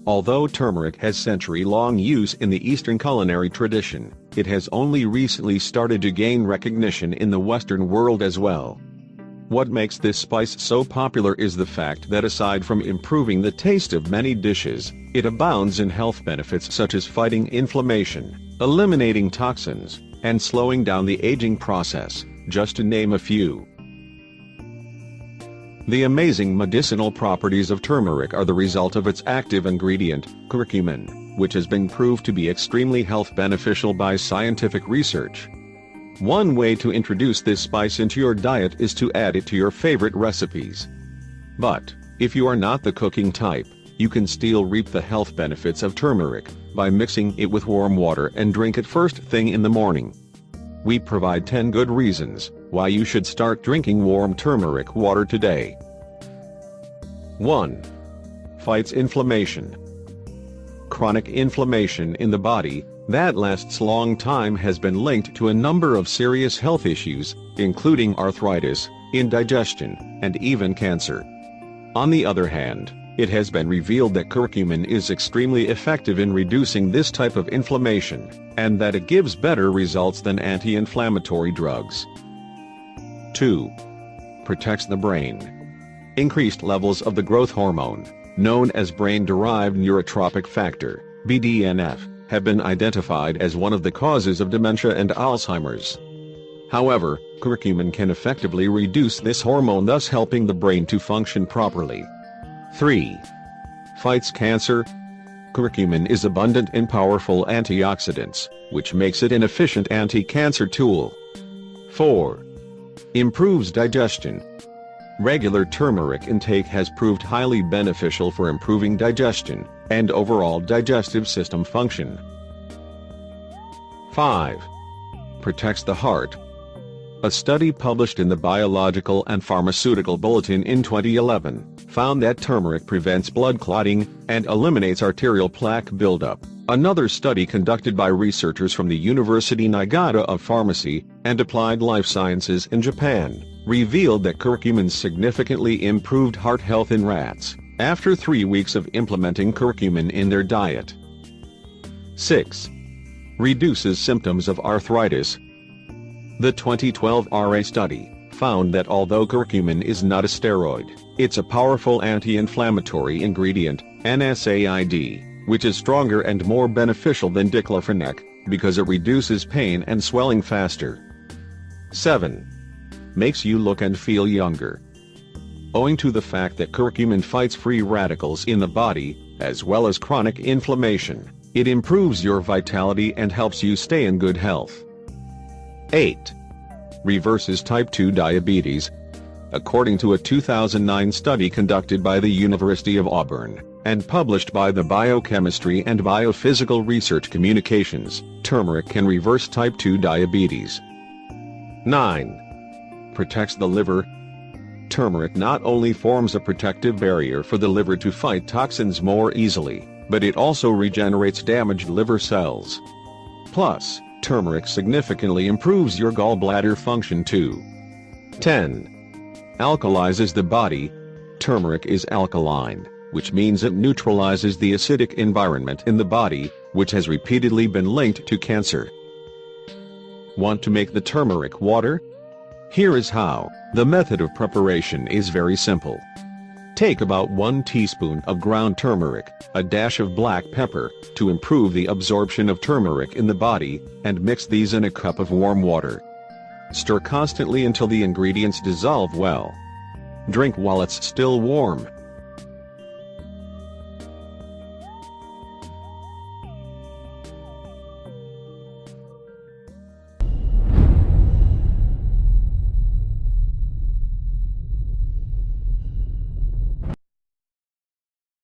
Although turmeric has century-long use in the Eastern culinary tradition, it has only recently started to gain recognition in the Western world as well. What makes this spice so popular is the fact that aside from improving the taste of many dishes, it abounds in health benefits such as fighting inflammation, eliminating toxins, and slowing down the aging process, just to name a few. The amazing medicinal properties of turmeric are the result of its active ingredient, curcumin, which has been proved to be extremely health beneficial by scientific research. One way to introduce this spice into your diet is to add it to your favorite recipes. But, if you are not the cooking type, you can still reap the health benefits of turmeric by mixing it with warm water and drink it first thing in the morning. We provide 10 good reasons why you should start drinking warm turmeric water today. 1. Fights inflammation. Chronic inflammation in the body that lasts long time has been linked to a number of serious health issues, including arthritis, indigestion, and even cancer. On the other hand, it has been revealed that curcumin is extremely effective in reducing this type of inflammation, and that it gives better results than anti-inflammatory drugs. 2. Protects the brain. Increased levels of the growth hormone, known as brain-derived neurotrophic factor, BDNF, have been identified as one of the causes of dementia and Alzheimer's. However, curcumin can effectively reduce this hormone, thus helping the brain to function properly. 3. Fights cancer. Curcumin is abundant in powerful antioxidants, which makes it an efficient anti-cancer tool. 4. Improves digestion. Regular turmeric intake has proved highly beneficial for improving digestion and overall digestive system function. 5. Protects the heart. A study published in the Biological and Pharmaceutical Bulletin in 2011 found that turmeric prevents blood clotting and eliminates arterial plaque buildup. Another study conducted by researchers from the University Niigata of Pharmacy and Applied Life Sciences in Japan revealed that curcumin significantly improved heart health in rats after 3 weeks of implementing curcumin in their diet. 6. Reduces symptoms of arthritis. The 2012 RA study found that although curcumin is not a steroid, it's a powerful anti-inflammatory ingredient, NSAID, which is stronger and more beneficial than diclofenac, because it reduces pain and swelling faster. 7. Makes you look and feel younger. Owing to the fact that curcumin fights free radicals in the body, as well as chronic inflammation, it improves your vitality and helps you stay in good health. 8. Reverses type 2 diabetes. According to a 2009 study conducted by the University of Auburn and published by the Biochemistry and Biophysical Research Communications, turmeric can reverse type 2 diabetes. 9. Protects the liver. Turmeric not only forms a protective barrier for the liver to fight toxins more easily, but it also regenerates damaged liver cells. Plus, turmeric significantly improves your gallbladder function too. 10. Alkalizes the body. Turmeric is alkaline, which means it neutralizes the acidic environment in the body, which has repeatedly been linked to cancer. Want to make the turmeric water? Here is how. The method of preparation is very simple. Take about 1 teaspoon of ground turmeric, a dash of black pepper, to improve the absorption of turmeric in the body, and mix these in a cup of warm water. Stir constantly until the ingredients dissolve well. Drink while it's still warm.